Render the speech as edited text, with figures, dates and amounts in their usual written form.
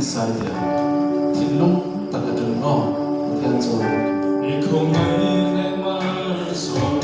inside there thì lúc ta cả đường ngõ theo rồi thì không mấy ngày mai rồi